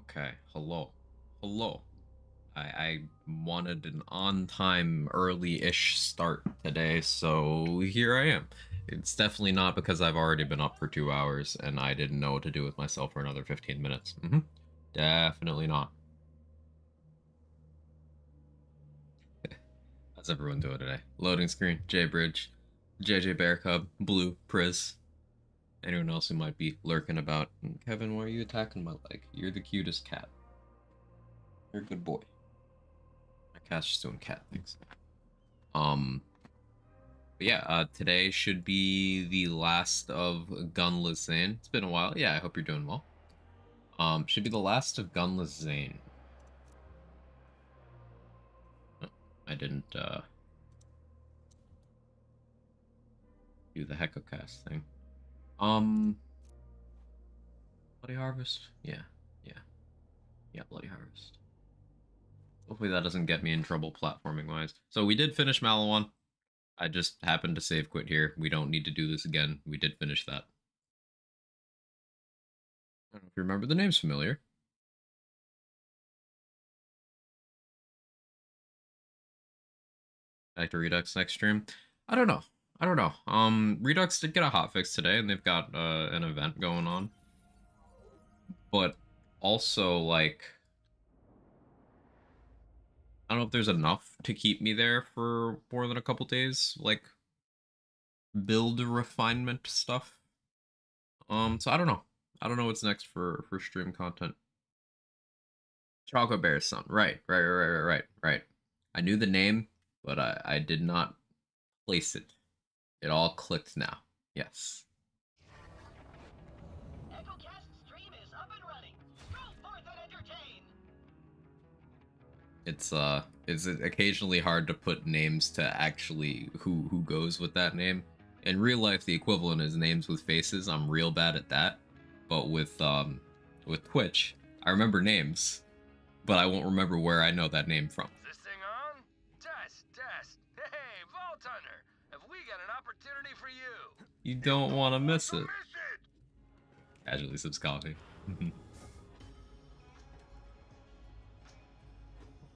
Okay, hello. Hello. I wanted an on-time, early-ish start today, so here I am. It's definitely not because I've already been up for 2 hours and I didn't know what to do with myself for another 15 minutes. Definitely not. How's everyone doing today? Loading screen, J-Bridge, JJ Bear Cub, Blue, Priz, anyone else who might be lurking about. Kevin, why are you attacking my leg? You're the cutest cat. You're a good boy. My cat's just doing cat things. But yeah, today should be the last of Gunless Zane. It's been a while. Yeah, I hope you're doing well. Should be the last of Gunless Zane. Oh, I didn't, do the HecoCast thing. Bloody Harvest? Yeah, yeah. Yeah, Bloody Harvest. Hopefully that doesn't get me in trouble platforming-wise. So we did finish Malawan. I just happened to save quit here. We don't need to do this again. We did finish that. I don't know if you remember, the name's familiar. Back to Redux next stream. I don't know. I don't know. Redux did get a hotfix today, and they've got an event going on. But also, like, I don't know if there's enough to keep me there for more than a couple days, like build refinement stuff. So I don't know. I don't know what's next for stream content. Chocolate Bear's son. Right. I knew the name, but I did not place it. It all clicked now. Yes. It's occasionally hard to put names to actually who goes with that name. In real life, the equivalent is names with faces. I'm real bad at that. But with Twitch, I remember names, but I won't remember where I know that name from. Is this thing on? Test. Hey, Vault Hunter, have we got an opportunity for you? You don't want to miss it. Casually sips coffee.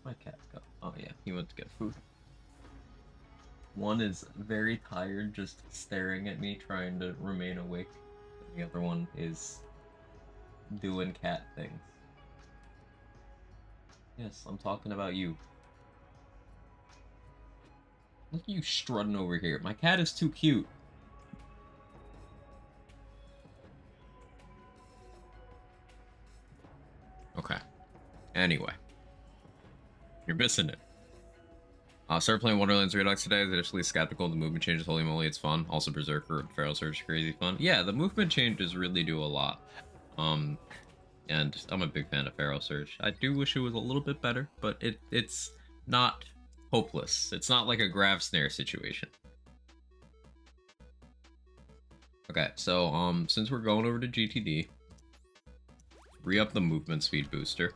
My cat go? Oh yeah, he went to get food. One is very tired, just staring at me, trying to remain awake. And the other one is doing cat things. Yes, I'm talking about you. Look at you strutting over here. My cat is too cute. Okay. Anyway. You're missing it. Started playing Wonderlands Redux today. I was initially skeptical. The movement changes, holy moly, it's fun. Also Berserker and Feral Surge, crazy fun. Yeah, the movement changes really do a lot. And I'm a big fan of Feral Surge. I do wish it was a little bit better, but it's not hopeless. It's not like a Grav Snare situation. Okay, so since we're going over to GTD, re-up the movement speed booster.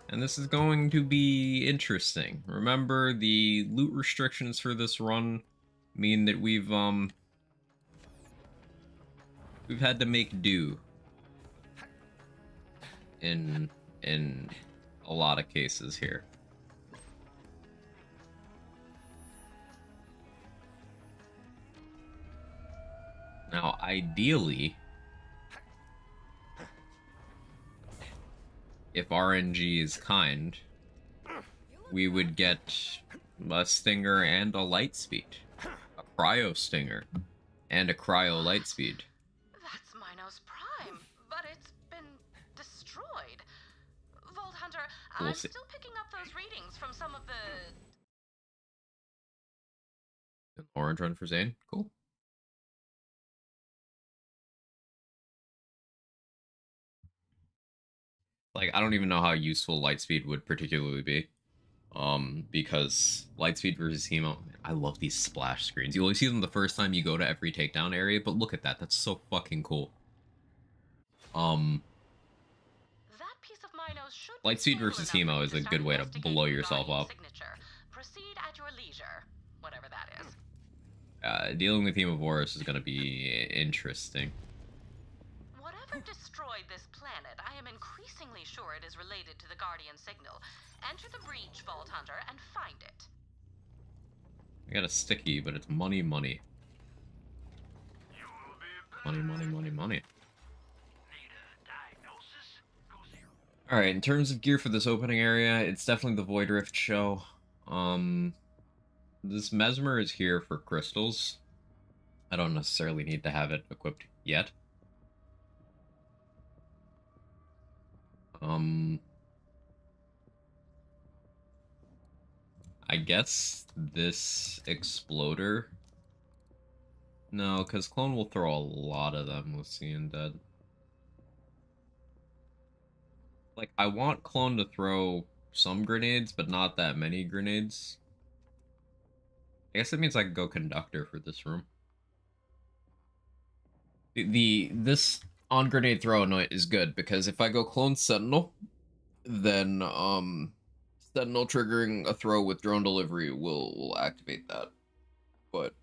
And this is going to be interesting. Remember, the loot restrictions for this run mean that we've had to make do in a lot of cases here. Now, ideally, if RNG is kind, we would get a Stinger and a Lightspeed. A Cryo Stinger and a Cryo Lightspeed. That's Minos Prime, but it's been destroyed. Vault Hunter, I'm still picking up those readings from some of the... Orange run for Zane? Cool. Like, I don't even know how useful Lightspeed would particularly be. Because Lightspeed versus Hemo, I love these splash screens. You only see them the first time you go to every takedown area, but look at that. That's so fucking cool. That piece of Minos should Lightspeed versus Hemo is a good way to blow yourself up. Proceed at your leisure, whatever that is. Dealing with Hemovorus is gonna be interesting. Whatever destroyed this planet, I am increasingly sure it is related to the Guardian signal. Enter the breach, Vault Hunter, and find it. I got a sticky, but it's money, money. Money, money, money, money. Alright, in terms of gear for this opening area, it's definitely the Void Rift show. This Mesmer is here for crystals. I don't necessarily need to have it equipped yet. I guess this Exploder... No, because Clone will throw a lot of them with Seeing Dead. Like, I want Clone to throw some grenades, but not that many grenades. I guess that means I can go Conductor for this room. This on-grenade throw is good, because if I go Clone Sentinel, then, Sentinel triggering a throw with drone delivery will activate that. But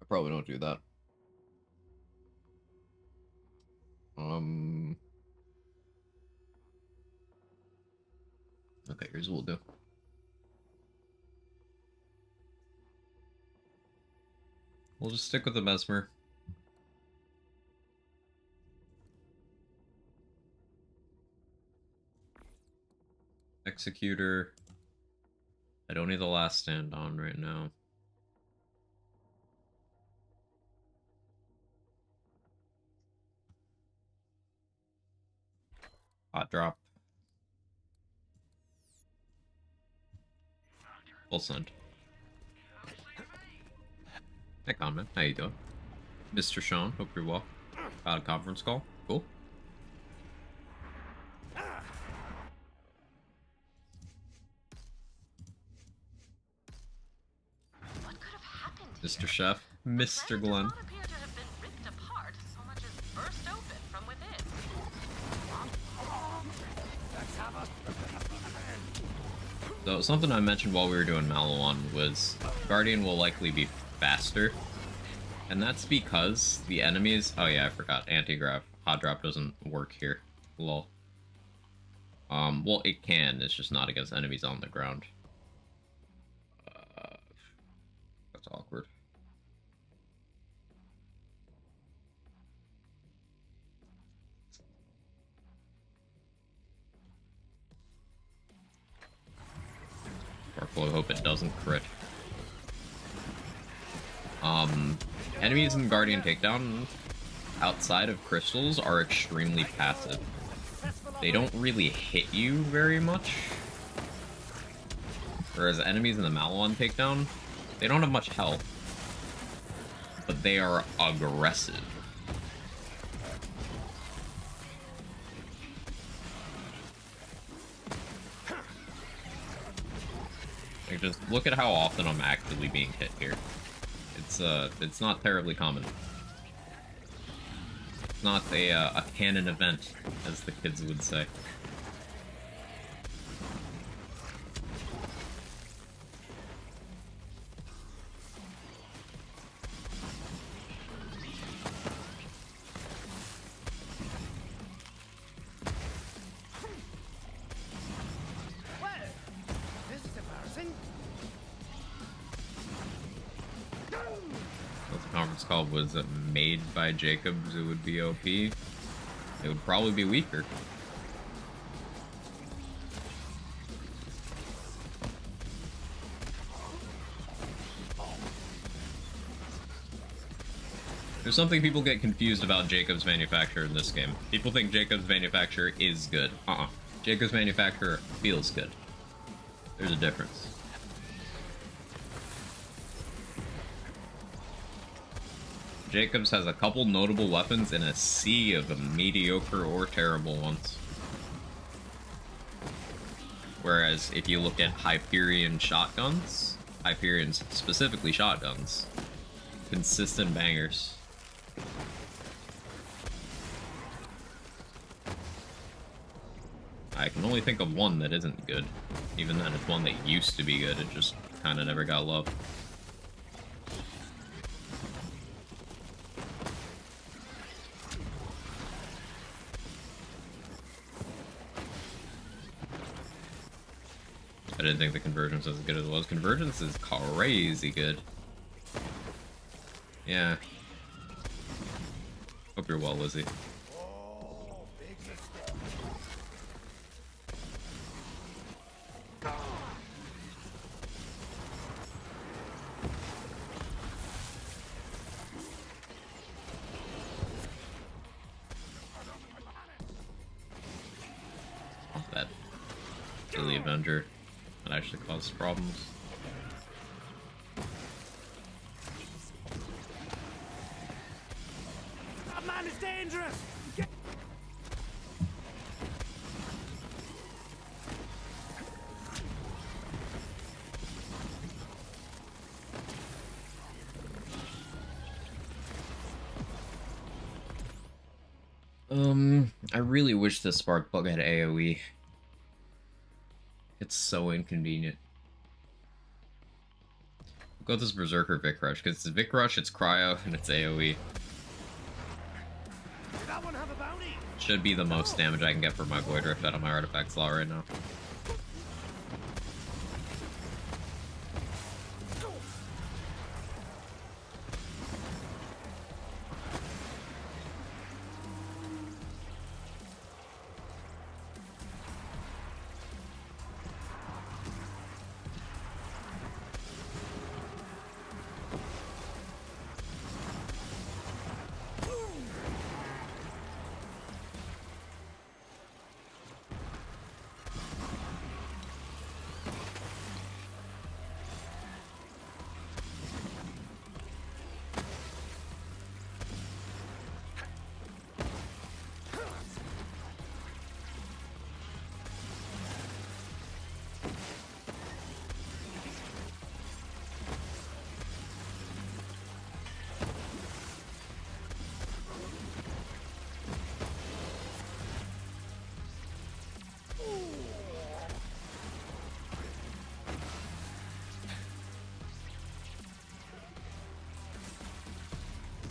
I probably don't do that. Okay, here's what we'll do. We'll just stick with the Mesmer. Executor. I don't need the last stand on right now. Hot drop. Full send. Hey, Conman. How you doing? Mr. Sean, hope you're well. Got a conference call. Cool. What could have happened Mr. here? Chef. Mr. Glenn. Does not appear to have been ripped apart, so much as burst open from within. So, something I mentioned while we were doing Maliwan was Guardian will likely be faster. And that's because the enemies... Oh yeah, I forgot. Anti-grav. Hot drop doesn't work here. Lol. Well, it can. It's just not against enemies on the ground. That's awkward. Careful, I hope it doesn't crit. Enemies in Guardian Takedown outside of crystals are extremely passive. They don't really hit you very much. Whereas enemies in the Maliwan Takedown, they don't have much health, but they are aggressive. Like, just look at how often I'm actively being hit here. It's not terribly common. It's not a canon event, as the kids would say. Called was made by Jacobs, it would be OP. It would probably be weaker. There's something people get confused about Jacobs Manufacturer in this game. People think Jacobs Manufacturer is good. Jacobs Manufacturer feels good. There's a difference. Jacobs has a couple notable weapons in a sea of mediocre or terrible ones. Whereas if you look at Hyperion shotguns, Hyperion's specifically shotguns, consistent bangers. I can only think of one that isn't good. Even then, it's one that used to be good, it just kind of never got love. I didn't think the convergence was as good as it was. Convergence is crazy good. Yeah. Hope you're well, Lizzie. That silly Avenger that actually causes problems. That man is dangerous! I really wish the spark plug had AoE. It's so inconvenient. We'll go with this Berserker Vic Rush, because it's Vic Rush, it's Cryo, and it's AoE. Did that one have a bounty? Should be the most damage I can get for my Void Rift out of my artifact slot right now.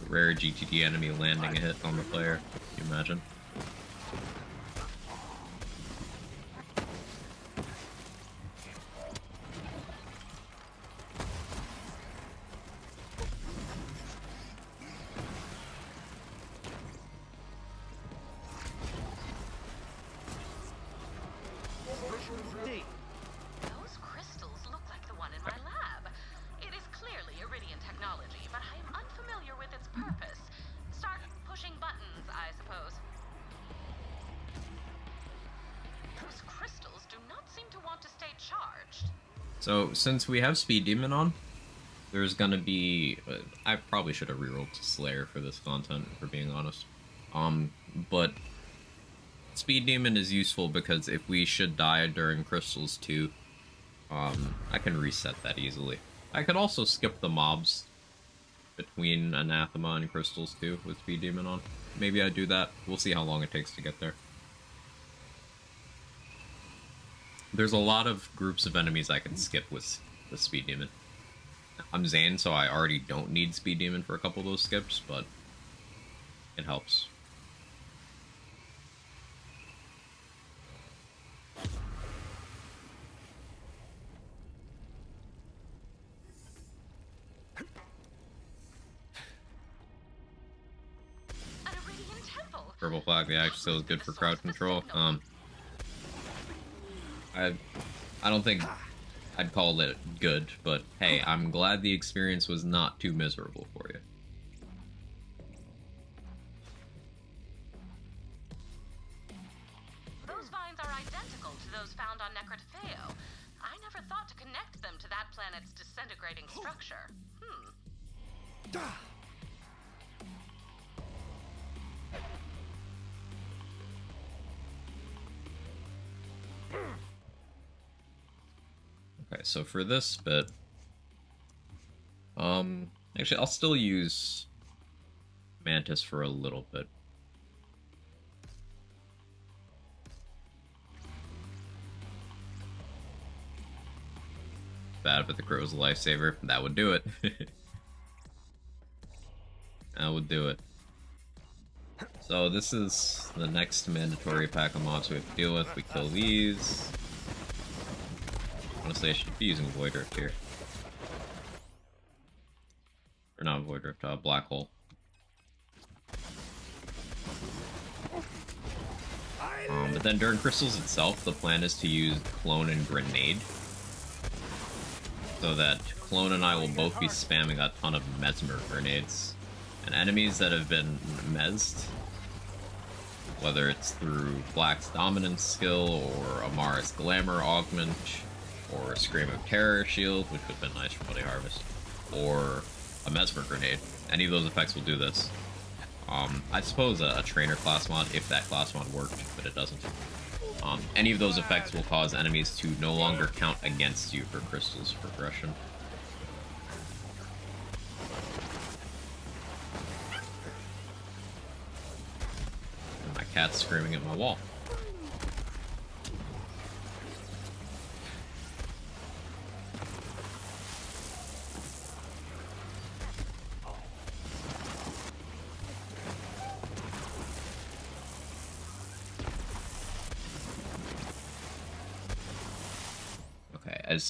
Rare GTD enemy landing a hit on the player. Can you imagine? Those crystals look like the one in my lab. It is clearly Iridian technology, but I am unfamiliar with its purpose. Start pushing buttons, I suppose. Those crystals do not seem to want to stay charged. So, since we have Speed Demon on, there's gonna be... I probably should have rerolled to Slayer for this content, for being honest. But... Speed Demon is useful because if we should die during Crystals 2, I can reset that easily. I could also skip the mobs between Anathema and Crystals 2 with Speed Demon on. Maybe I do that. We'll see how long it takes to get there. There's a lot of groups of enemies I can skip with Speed Demon. I'm Zane, so I already don't need Speed Demon for a couple of those skips, but it helps. An Iridian temple. Purple Flag, the action still is good for crowd control. I don't think I'd call it good, but hey, I'm glad the experience was not too miserable for you. Those vines are identical to those found on Necrotafeo. I never thought to connect them to that planet's disintegrating structure. Okay, so for this bit, actually, I'll still use Mantis for a little bit. Bad, but the crow's a lifesaver. That would do it. That would do it. So this is the next mandatory pack of mobs we have to deal with. We kill these. Honestly, I should be using Void Rift here. Or not Void Rift, Black Hole. But then during Crystals itself, the plan is to use Clone and Grenade. So that Clone and I will both be spamming a ton of Mesmer grenades. And enemies that have been mezzed, whether it's through Black's Dominance skill, or Amara's Glamour Augment, or a Scream of Terror shield, which would have been nice for Bloody Harvest, or a Mesmer grenade. Any of those effects will do this. I suppose a trainer class mod, if that class mod worked, but it doesn't. Any of those effects will cause enemies to no longer count against you for Crystal's progression. And my cat's screaming at my wall.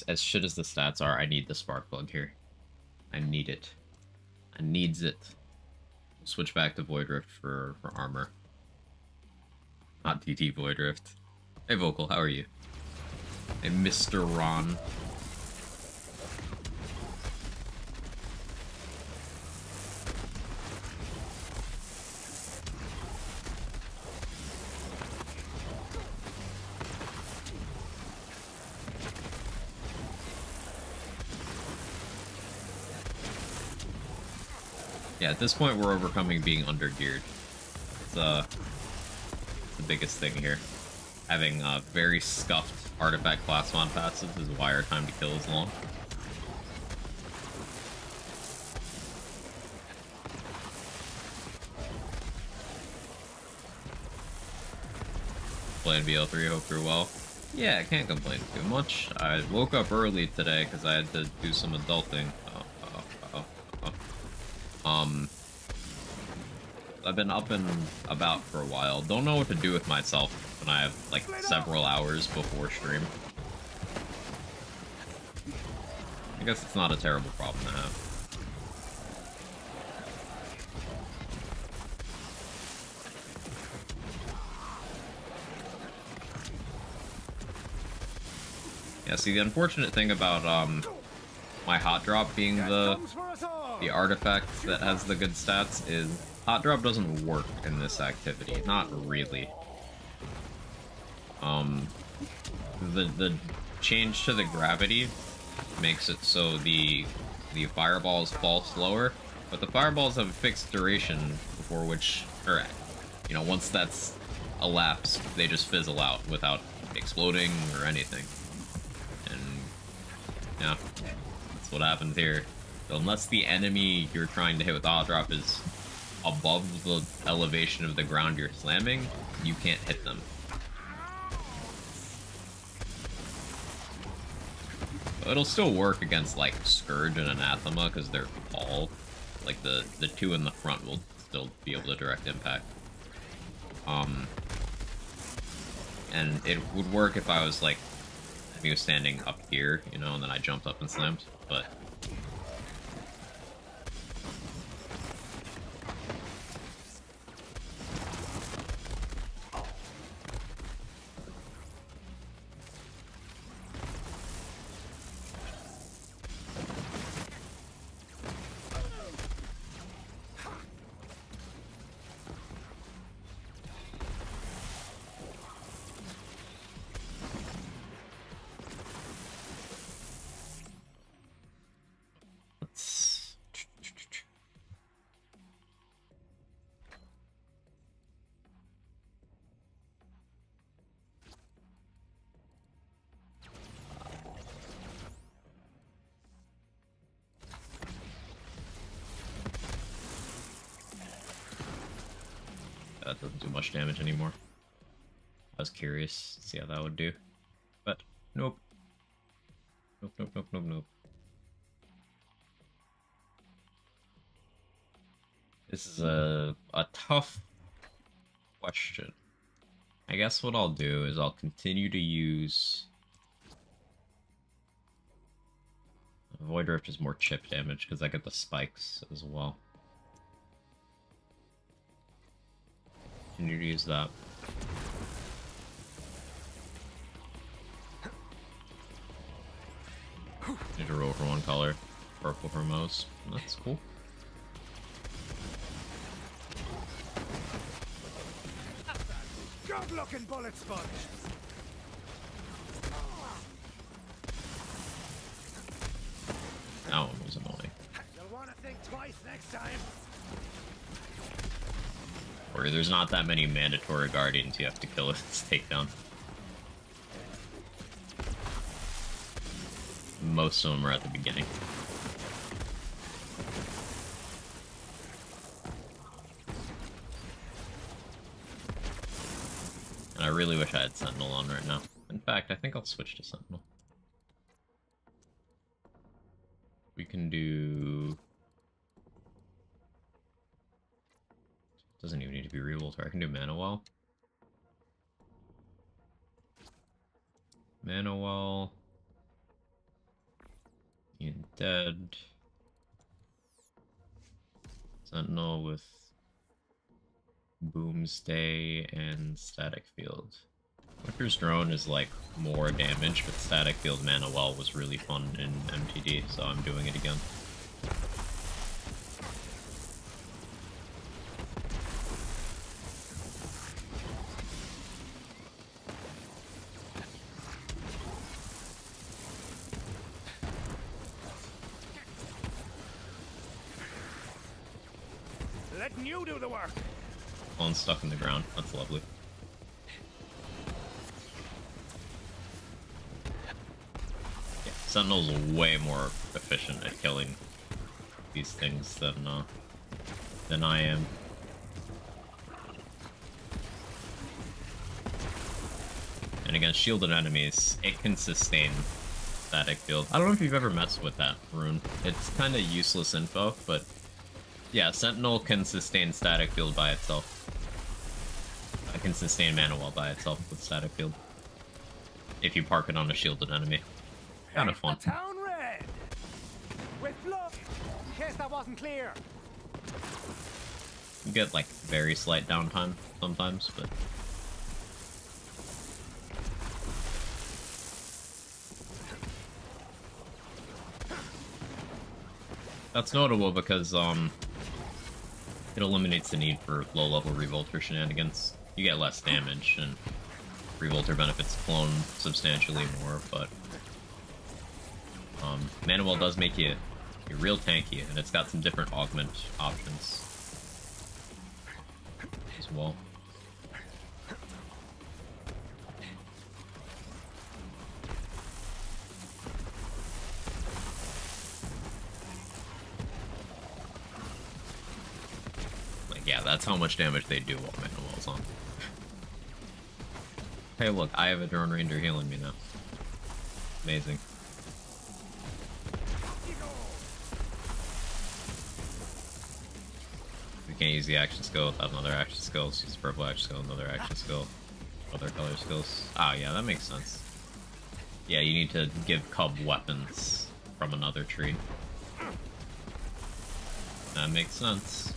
As shit as the stats are, I need the spark plug here. I need it. I needs it. Switch back to Void Rift for armor. Not DT Void Rift. Hey Vocal, how are you? Hey Mr. Ron. Yeah, at this point we're overcoming being undergeared. It's the biggest thing here. Having very scuffed artifact class mod passives is why our time to kill is long. Playing BL3, hope you're well. Yeah, I can't complain too much. I woke up early today because I had to do some adulting. I've been up and about for a while. Don't know what to do with myself when I have, like, several hours before stream. I guess it's not a terrible problem to have. Yeah, see, the unfortunate thing about, my hot drop being the artifact that has the good stats is hot drop doesn't work in this activity. Not really. The change to the gravity makes it so the fireballs fall slower, but the fireballs have a fixed duration before which, or, you know, once that's elapsed, they just fizzle out without exploding or anything. And yeah, that's what happened here. So unless the enemy you're trying to hit with hot drop is above the elevation of the ground you're slamming, you can't hit them. It'll still work against, like, Scourge and Anathema, because they're tall. Like, the two in the front will still be able to direct impact. And it would work if I was, like, if he was standing up here, you know, and then I jumped up and slammed, but... That doesn't do much damage anymore. I was curious to see how that would do. But, nope. Nope, nope, nope, nope, nope. This is a tough question. I guess what I'll do is I'll continue to use Void Rift is more chip damage because I get the spikes as well. Continue to use that. Need to roll for one color. Purple for most. That's cool. Good-looking bullet sponge. That one was annoying. You'll want to think twice next time. Or there's not that many mandatory guardians you have to kill with this takedown. Most of them are at the beginning. And I really wish I had Sentinel on right now. In fact, I think I'll switch to Sentinel. We can do... Doesn't even need to be Revolter. I can do Mana Well. Mana Well. Ian Dead. Sentinel with Boomstay and Static Field. Winter's Drone is like more damage, but Static Field Mana Well was really fun in MTD, so I'm doing it again. Letting you do the work. One's stuck in the ground. That's lovely. Yeah, Sentinel's way more efficient at killing these things than I am. And against shielded enemies, it can sustain Static Field. I don't know if you've ever messed with that rune. It's kind of useless info, but yeah, Sentinel can sustain Static Field by itself. I can sustain Mana Well by itself with Static Field. If you park it on a shielded enemy. Kind of fun. Town red. With blood. In case that wasn't clear. You get like very slight downtime sometimes, but that's notable because it eliminates the need for low-level Revolter shenanigans. You get less damage, and Revolter benefits clone substantially more, but Mana Well does make you real tanky, and it's got some different augment options as well. Yeah, that's how much damage they do while Mana Well's on. Hey, look, I have a Drone Ranger healing me now. Amazing. We can't use the action skill without another action skill. Let's use purple action skill, another action skill, other color skills. Ah, yeah, that makes sense. Yeah, you need to give Cub weapons from another tree. That makes sense.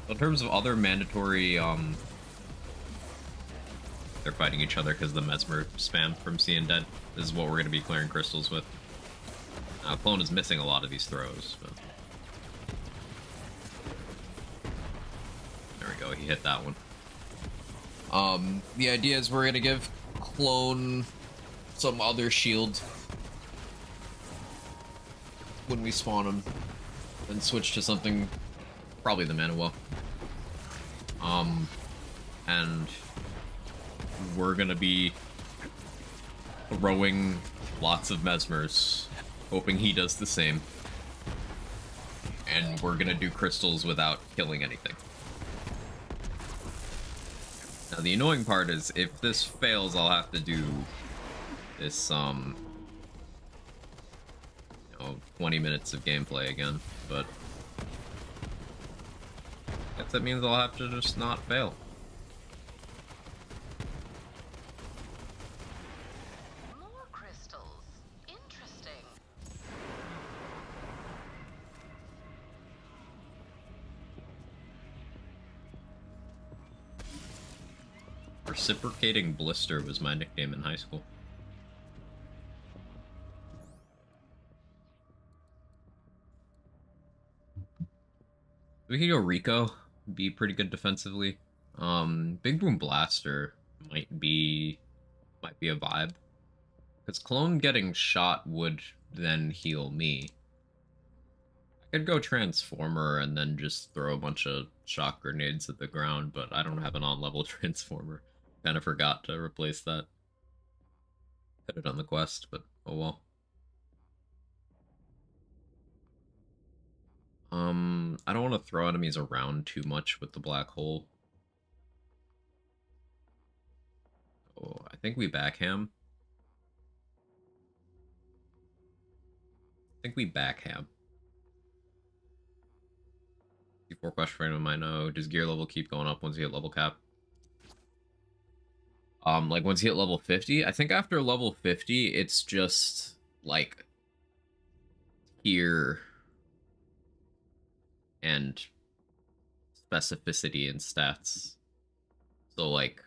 In terms of other mandatory, they're fighting each other because the Mesmer spam from Seeing Dead. This is what we're going to be clearing crystals with. Clone is missing a lot of these throws, but there we go, he hit that one. The idea is we're going to give Clone some other shield when we spawn him, and switch to something, probably the Mana Well. And we're gonna be throwing lots of Mesmers, hoping he does the same. And we're gonna do crystals without killing anything. Now the annoying part is, if this fails, I'll have to do this, 20 minutes of gameplay again, but Perhaps that means I'll have to just not fail. More crystals. Interesting. Reciprocating Blister was my nickname in high school. We could go Rico, be pretty good defensively. Big Boom Blaster might be a vibe. Because Clone getting shot would then heal me. I could go Transformer and then just throw a bunch of shock grenades at the ground, but I don't have an on-level Transformer. Kind of forgot to replace that. Could have done the quest, but oh well. I don't want to throw enemies around too much with the black hole. Oh, I think we backham. Before question frame of mine, know, does gear level keep going up once you hit level cap? Like once you hit level 50? I think after level 50, it's just like here and specificity and stats. So like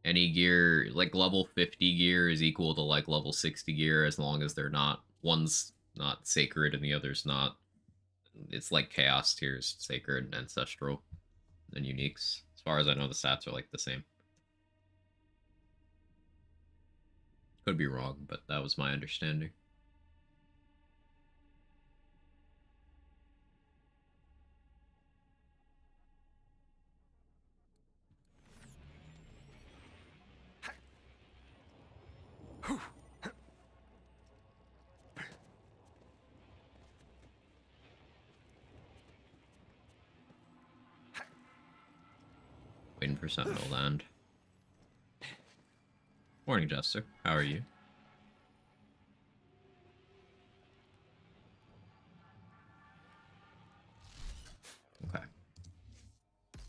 any gear, like level 50 gear is equal to like level 60 gear as long as they're not, one's not sacred and the other's not. It's like chaos tiers, sacred and ancestral and uniques. As far as I know, the stats are like the same. Could be wrong, but that was my understanding. Waiting for Sentinel to land. Morning, Jester. How are you? Okay.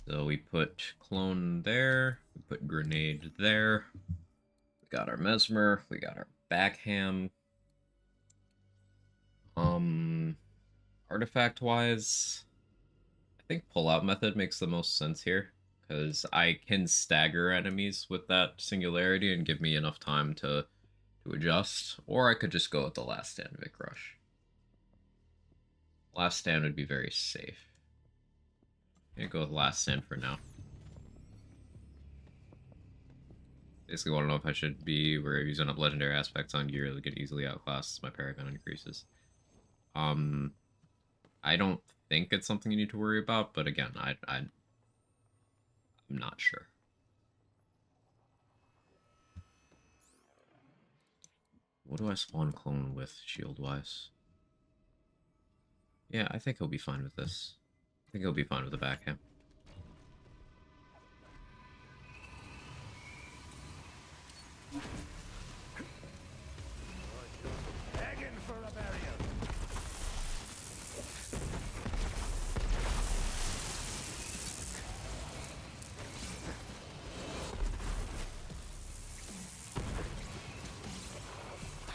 So we put Clone there. We put Grenade there. We got our Mesmer. We got our Backham. Artifact-wise, I think pull-out method makes the most sense here, because I can stagger enemies with that singularity and give me enough time to adjust, or I could just go with the Last Stand Vic Rush. Last Stand would be very safe. I'm gonna go with Last Stand for now. Basically want to know if I should be where using up legendary aspects on gear to get easily outclassed as my paragon increases. I don't think it's something you need to worry about, but again, I'm not sure. What do I spawn Clone with, shield-wise? Yeah, I think he'll be fine with this. I think he'll be fine with the backhand.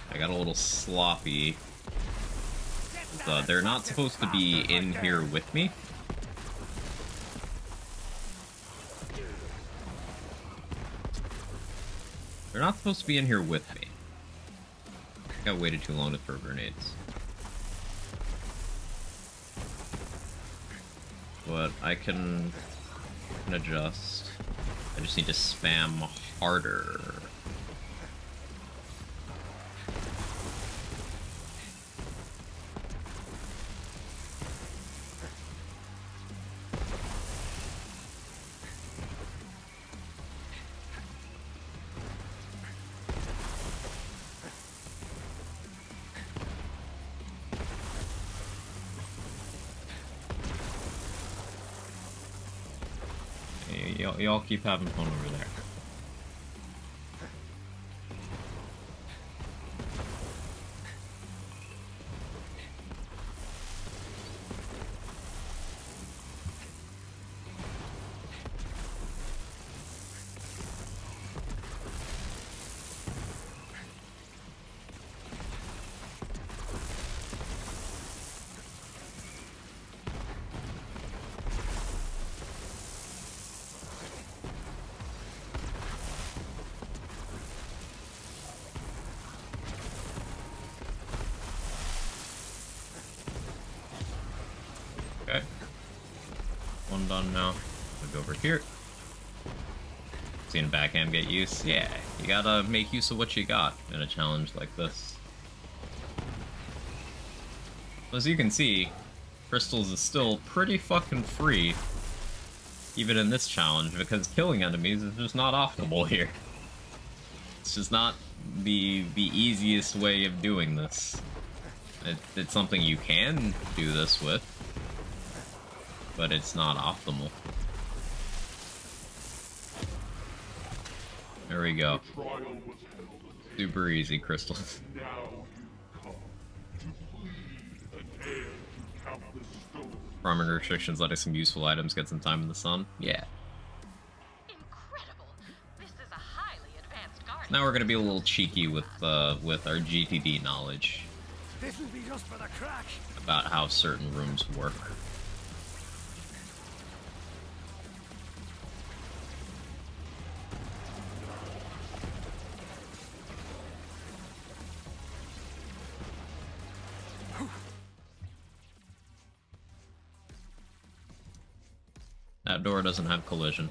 I got a little sloppy. They're not supposed to be in here with me. They're not supposed to be in here with me. I think I waited too long to throw grenades. But I can adjust. I just need to spam harder. Y'all keep having fun over there. one done now. We'll go over here. Seeing backhand get use. Yeah, you gotta make use of what you got in a challenge like this. As you can see, crystals is still pretty fucking free, even in this challenge, because killing enemies is just not optimal here. It's just not the easiest way of doing this. It's something you can do this with, but it's not optimal. There we go. Super easy crystals. Farming restrictions, letting some useful items get some time in the sun. Yeah. Incredible. This is a highly advanced garden. Now we're gonna be a little cheeky with our GTD knowledge. This'll be just for the crack. About how certain rooms work. That door doesn't have collision.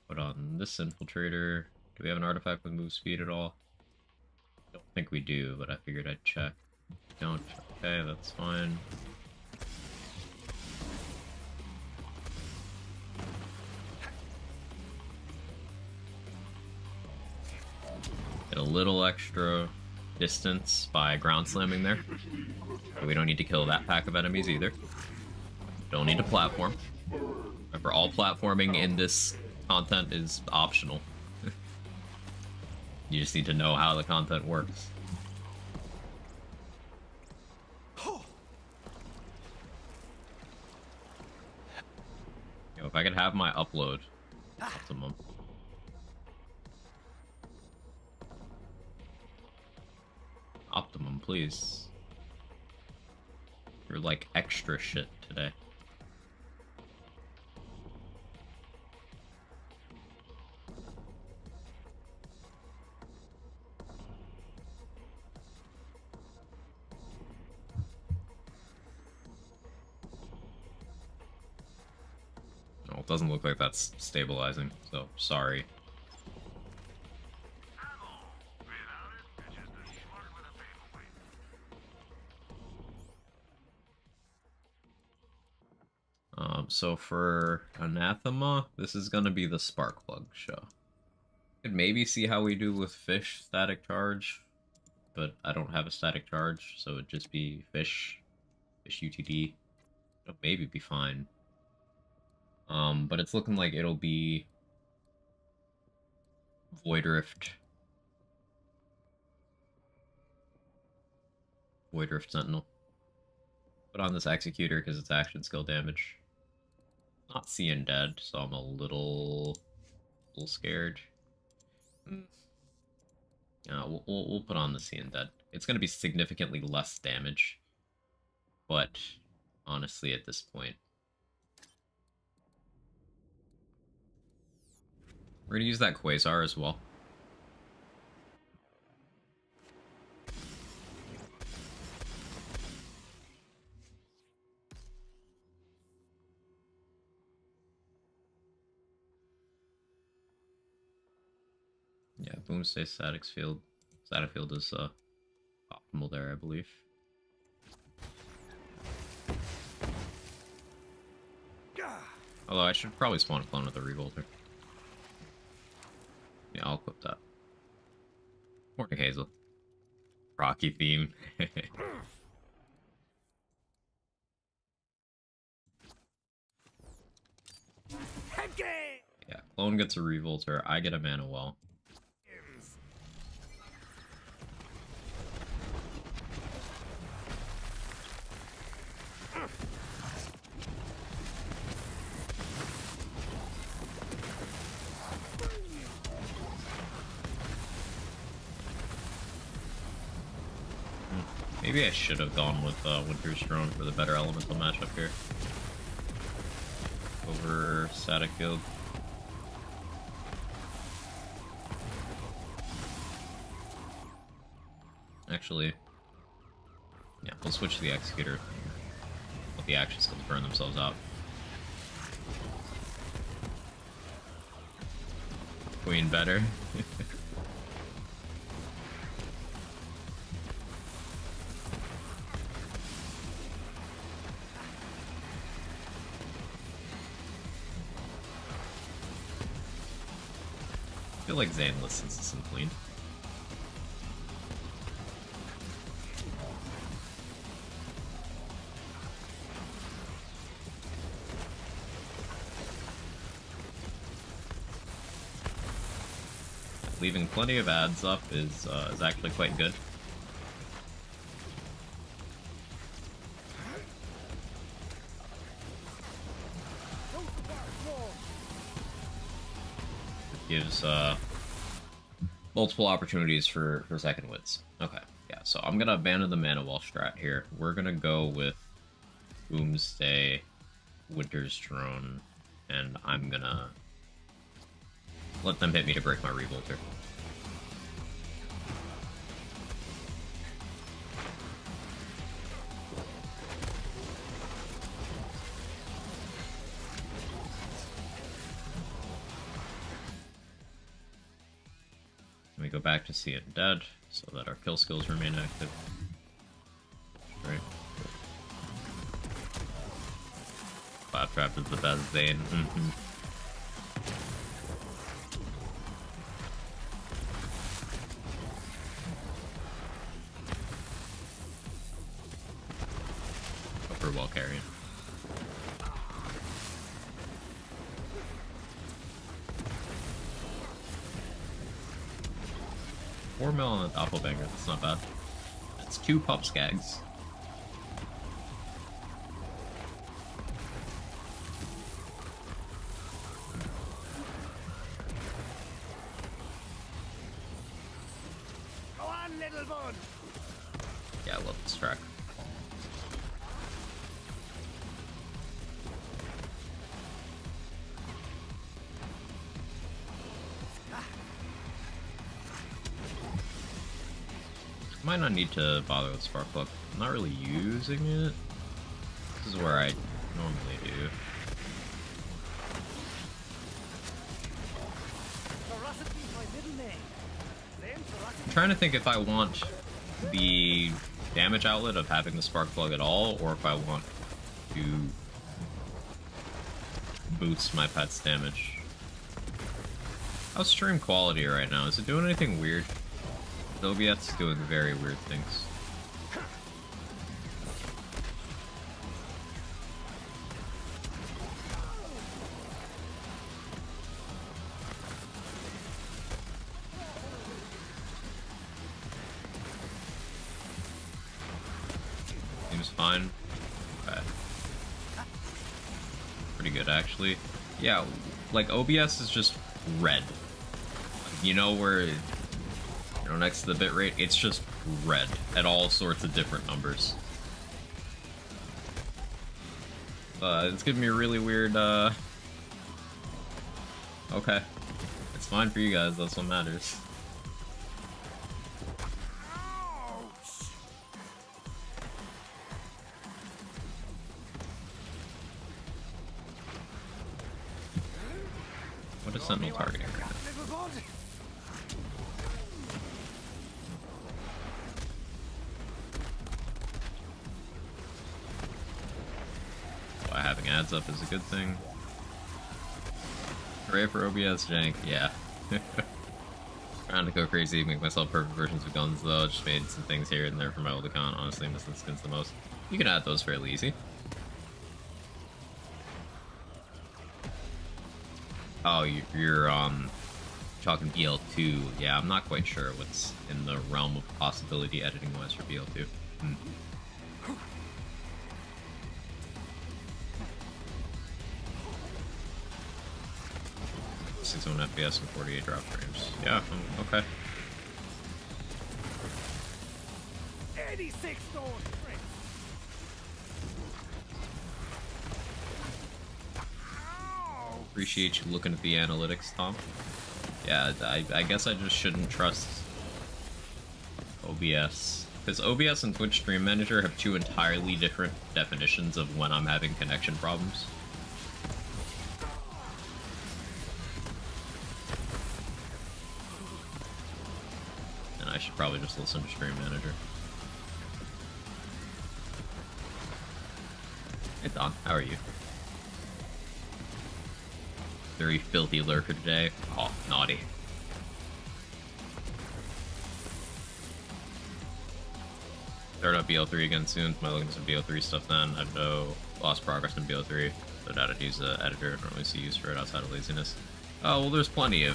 Put on this infiltrator. Do we have an artifact with move speed at all? Don't think we do, but I figured I'd check. Don't. Okay, that's fine. Get a little extra distance by ground slamming there. But we don't need to kill that pack of enemies either. Don't need to platform. Remember, all platforming in this content is optional. You just need to know how the content works. Yo, if I could have my upload optimum. Optimum, please. You're like extra shit today. Oh, it doesn't look like that's stabilizing, so sorry. So for Anathema, this is gonna be the spark plug show. Could maybe see how we do with fish static charge, but I don't have a static charge, so it'd just be fish UTD. It'll maybe be fine. But it's looking like it'll be Void Rift Sentinel. Put on this Executor because it's action skill damage. Not seeing dead, so I'm a little scared. Yeah, we'll put on the seeing dead. It's gonna be significantly less damage, but honestly, at this point, we're gonna use that Quasar as well. Yeah, Boomstay static field. Static field is optimal there, I believe. Although I should probably spawn a clone of the Revolter. Yeah, I'll equip that. Morning Hazel. Rocky theme. Yeah, clone gets a Revolter, I get a Mana Well. Maybe I should have gone with Winter's Drone for the better elemental matchup here. Over Static Field. Actually, yeah, we'll switch to the Executor. Let the action skills burn themselves out. Queen better. I feel like Zane listens to some Queen. Leaving plenty of ads up is actually quite good. It gives multiple opportunities for second wins. Okay, yeah, so I'm gonna abandon the mana wall strat here. We're gonna go with Boomstay, Winter's Drone, and I'm gonna let them hit me to break my Revolter. We go back to seeing dead, so that our kill skills remain active. Right. Claptrap is the best Zane. Upper wall carrying. $4 mil on a doppelbanger, that's not bad. That's 2 pop skags. Go on, little bud. Yeah, I love this track. Might not need to bother with Sparkplug. I'm not really using it. This is where I normally do. I'm trying to think if I want the damage outlet of having the Sparkplug at all, or if I want to boost my pet's damage. How's stream quality right now? Is it doing anything weird? The OBS is doing very weird things. Seems fine. Okay. Pretty good, actually. Yeah, like, OBS is just red. You know where... You know, next to the bitrate, it's just red at all sorts of different numbers. It's giving me a really weird, Okay. It's fine for you guys, that's what matters. What is Sentinel targeting right now? Having ads up is a good thing. Hooray for OBS jank, yeah. Trying to go crazy, make myself perfect versions of guns though. Just made some things here and there for my old account. Honestly, missing skins the most. You can add those fairly easy. Oh, you're talking BL2. Yeah, I'm not quite sure what's in the realm of possibility editing wise for BL2. 61 FPS and 48 drop frames. Yeah, okay. 86 stone. Appreciate you looking at the analytics, Tom. Yeah, I guess I just shouldn't trust OBS because OBS and Twitch Stream Manager have two entirely different definitions of when I'm having connection problems. And I should probably just listen to Stream Manager. Hey Don, how are you? Very filthy lurker today. Oh, naughty. Start up BO3 again soon. Might look into some BO3 stuff then. I've no lost progress in BO3. So I doubt use the editor. I don't really see use for it outside of laziness. Oh, well, there's plenty of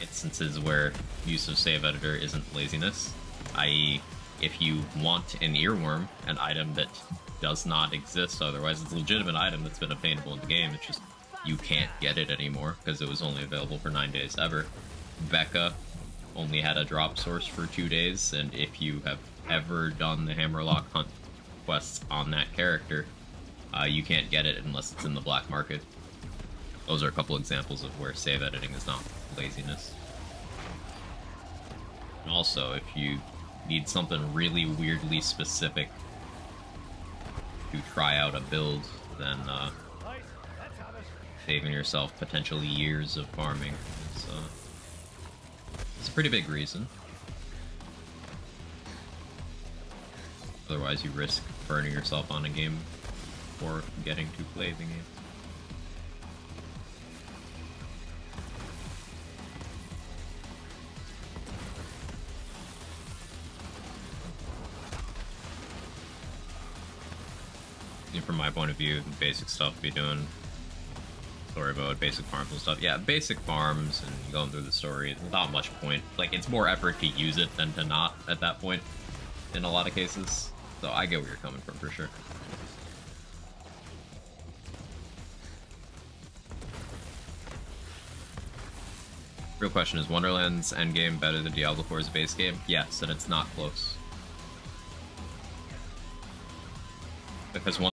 instances where use of save editor isn't laziness. I.e., if you want an earworm, an item that does not exist, otherwise it's a legitimate item that's been obtainable in the game, it's just you can't get it anymore because it was only available for 9 days ever. Becca only had a drop source for 2 days, and if you have ever done the Hammerlock Hunt quests on that character, you can't get it unless it's in the black market. Those are a couple examples of where save editing is not laziness. And also, if you need something really weirdly specific to try out a build, then saving yourself potentially years of farming is it's a pretty big reason. Otherwise, you risk burning yourself on a game or getting to play the game. And from my point of view, the basic stuff be doing story mode, basic farms and stuff. Yeah, basic farms and going through the story, not much point. Like, it's more effort to use it than to not at that point in a lot of cases. So I get where you're coming from for sure. Real question is, Wonderland's endgame better than Diablo 4's base game? Yes, and it's not close. Because one